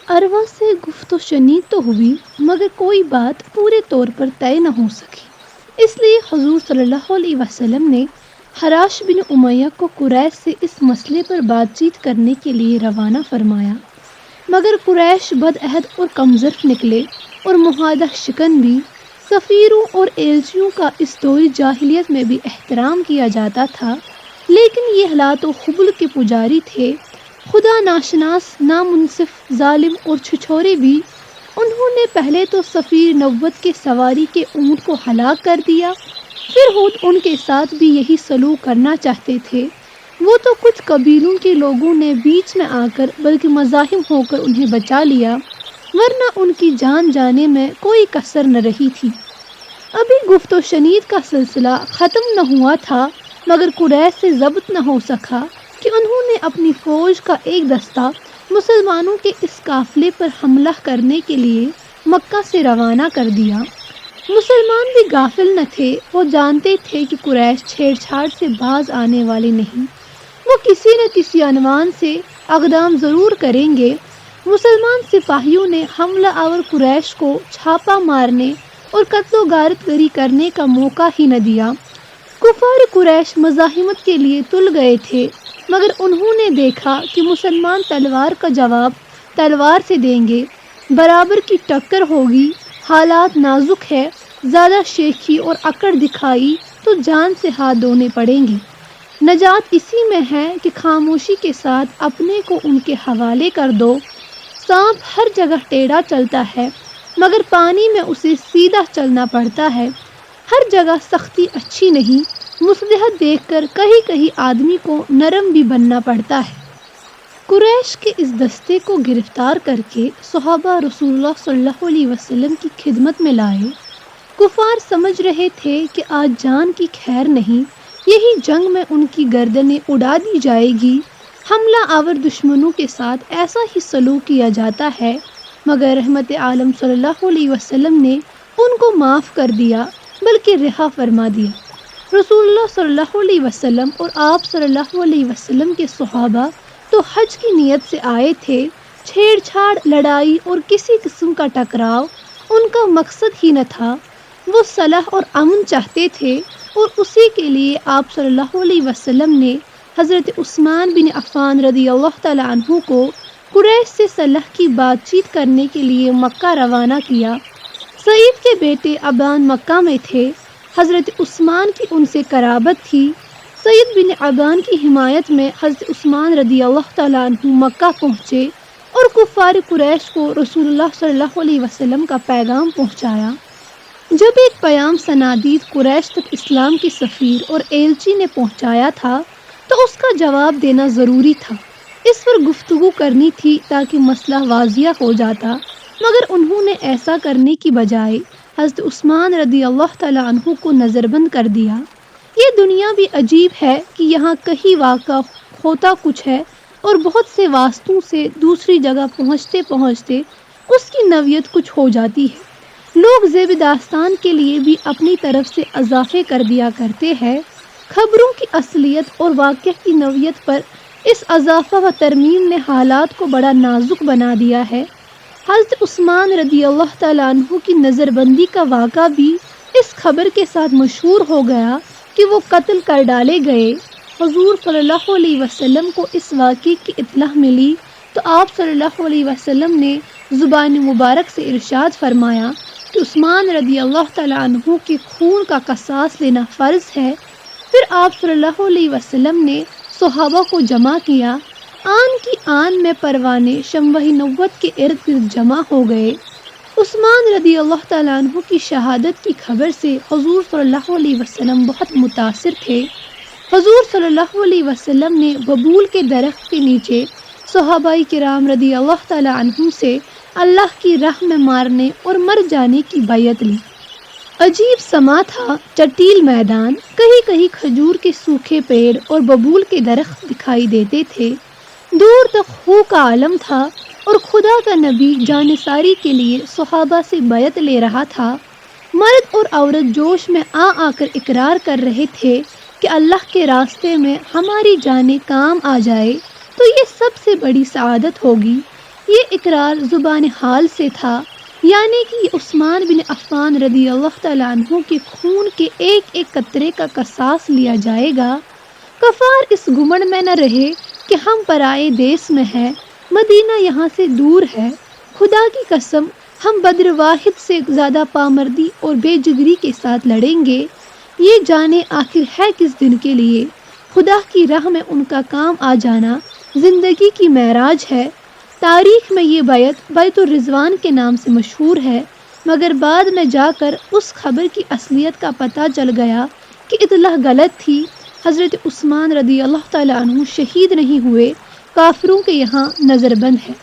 اروا سے گفت و شنید تو ہوئی مگر کوئی بات پورے طور پر طے نہ ہو سکی، اس لیے حضور صلی اللہ علیہ وسلم نے حراش بن امیہ کو قریش سے اس مسئلے پر بات چیت کرنے کے لیے روانہ فرمایا، مگر قریش بد عہد اور کمزرف نکلے اور معاہدہ شکن بھی۔ سفیروں اور ایلچیوں کا اس دور جاہلیت میں بھی احترام کیا جاتا تھا، لیکن یہ حالات و خبل کے پجاری تھے، خدا ناشناس، نامنصف، ظالم اور چھچھورے بھی۔ انہوں نے پہلے تو سفیر نبوت کے سواری کے اونٹ کو ہلاک کر دیا، پھر خود ان کے ساتھ بھی یہی سلوک کرنا چاہتے تھے۔ وہ تو کچھ قبیلوں کے لوگوں نے بیچ میں آ کر بلکہ مزاحم ہو کر انہیں بچا لیا، ورنہ ان کی جان جانے میں کوئی کسر نہ رہی تھی۔ ابھی گفت و شنید کا سلسلہ ختم نہ ہوا تھا مگر قریش سے ضبط نہ ہو سکا کہ انہوں نے اپنی فوج کا ایک دستہ مسلمانوں کے اس قافلے پر حملہ کرنے کے لیے مکہ سے روانہ کر دیا۔ مسلمان بھی غافل نہ تھے، وہ جانتے تھے کہ قریش چھیڑ چھاڑ سے باز آنے والے نہیں، وہ کسی نہ کسی عنوان سے اقدام ضرور کریں گے۔ مسلمان سپاہیوں نے حملہ آور قریش کو چھاپا مارنے اور قتل و غارت گری کرنے کا موقع ہی نہ دیا۔ کفار قریش مزاحمت کے لیے تل گئے تھے، مگر انہوں نے دیکھا کہ مسلمان تلوار کا جواب تلوار سے دیں گے، برابر کی ٹکر ہوگی، حالات نازک ہے، زیادہ شیخی اور اکڑ دکھائی تو جان سے ہاتھ دھونے پڑیں گے۔ نجات اسی میں ہے کہ خاموشی کے ساتھ اپنے کو ان کے حوالے کر دو۔ سانپ ہر جگہ ٹیڑھا چلتا ہے مگر پانی میں اسے سیدھا چلنا پڑتا ہے۔ ہر جگہ سختی اچھی نہیں، مصلحت دیکھ کر کہیں کہیں آدمی کو نرم بھی بننا پڑتا ہے۔ قریش کے اس دستے کو گرفتار کر کے صحابہ رسول اللہ صلی اللہ علیہ وسلم کی خدمت میں لائے۔ کفار سمجھ رہے تھے کہ آج جان کی خیر نہیں، یہی جنگ میں ان کی گردنیں اڑا دی جائے گی۔ حملہ آور دشمنوں کے ساتھ ایسا ہی سلوک کیا جاتا ہے، مگر رحمت عالم صلی اللہ علیہ وسلم نے ان کو معاف کر دیا بلکہ رہا فرما دیا۔ رسول اللہ صلی اللہ علیہ وسلم اور آپ صلی اللہ علیہ وسلم کے صحابہ تو حج کی نیت سے آئے تھے، چھیڑ چھاڑ، لڑائی اور کسی قسم کا ٹکراؤ ان کا مقصد ہی نہ تھا۔ وہ صلح اور امن چاہتے تھے اور اسی کے لیے آپ صلی اللہ علیہ وسلم نے حضرت عثمان بن عفان رضی اللہ تعالیٰ عنہ کو قریش سے صلح کی بات چیت کرنے کے لیے مکہ روانہ کیا۔ سعید کے بیٹے ابان مکہ میں تھے، حضرت عثمان کی ان سے قرابت تھی۔ سعید بن ابان کی حمایت میں حضرت عثمان رضی اللہ تعالیٰ عنہ مکہ پہنچے اور کفار قریش کو رسول اللہ صلی اللہ علیہ وسلم کا پیغام پہنچایا۔ جب ایک پیام صنادید قریش تک اسلام کے سفیر اور ایلچی نے پہنچایا تھا تو اس کا جواب دینا ضروری تھا، اس پر گفتگو کرنی تھی تاکہ مسئلہ واضح ہو جاتا، مگر انہوں نے ایسا کرنے کی بجائے حضرت عثمان رضی اللہ تعالیٰ عنہ کو نظر بند کر دیا۔ یہ دنیا بھی عجیب ہے کہ یہاں کہیں واقع ہوتا کچھ ہے اور بہت سے واسطوں سے دوسری جگہ پہنچتے پہنچتے اس کی نوعیت کچھ ہو جاتی ہے۔ لوگ زیب داستان کے لیے بھی اپنی طرف سے اضافے کر دیا کرتے ہیں۔ خبروں کی اصلیت اور واقعہ کی نوعیت پر اس اضافہ و ترمیم نے حالات کو بڑا نازک بنا دیا ہے۔ حضرت عثمان رضی اللہ تعالیٰ عنہ کی نظر بندی کا واقعہ بھی اس خبر کے ساتھ مشہور ہو گیا کہ وہ قتل کر ڈالے گئے۔ حضور صلی اللہ علیہ وسلم کو اس واقعے کی اطلاع ملی تو آپ صلی اللہ علیہ وسلم نے زبان مبارک سے ارشاد فرمایا کہ عثمان رضی اللہ تعالیٰ عنہ کے خون کا قصاص لینا فرض ہے۔ پھر آپ صلی اللہ علیہ وسلم نے صحابہ کو جمع کیا، آن کی آن میں پروانے شمع نبوت کے ارد گرد جمع ہو گئے۔ عثمان رضی اللہ تعالیٰ عنہ کی شہادت کی خبر سے حضور صلی اللہ علیہ وسلم بہت متاثر تھے۔ حضور صلی اللہ علیہ وسلم نے ببول کے درخت کے نیچے صحابہ کرام رضی اللہ تعالیٰ عنہم سے اللہ کی راہ میں مارنے اور مر جانے کی بیعت لی۔ عجیب سما تھا، چٹیل میدان، کہیں کہیں کھجور کے سوکھے پیڑ اور ببول کے درخت دکھائی دیتے تھے، دور تک خوں کا عالم تھا اور خدا کا نبی جانثاری کے لیے صحابہ سے بیعت لے رہا تھا۔ مرد اور عورت جوش میں آ کر اقرار کر رہے تھے کہ اللہ کے راستے میں ہماری جانیں کام آ جائے تو یہ سب سے بڑی سعادت ہوگی۔ یہ اقرار زبان حال سے تھا، یعنی کہ یہ عثمان بن عفان رضی اللہ تعالیٰ عنہ کے خون کے ایک ایک قطرے کا قصاص لیا جائے گا۔ کفار اس گمنڈ میں نہ رہے کہ ہم پرائے دیس میں ہیں، مدینہ یہاں سے دور ہے۔ خدا کی قسم ہم بدر واحد سے زیادہ پامردی اور بے جگری کے ساتھ لڑیں گے۔ یہ جانے آخر ہے کس دن کے لیے؟ خدا کی راہ میں ان کا کام آ جانا زندگی کی معراج ہے۔ تاریخ میں یہ بیت الرضوان کے نام سے مشہور ہے، مگر بعد میں جا کر اس خبر کی اصلیت کا پتہ چل گیا کہ اطلاع غلط تھی۔ حضرت عثمان رضی اللہ تعالیٰ عنہ شہید نہیں ہوئے، کافروں کے یہاں نظر بند ہے۔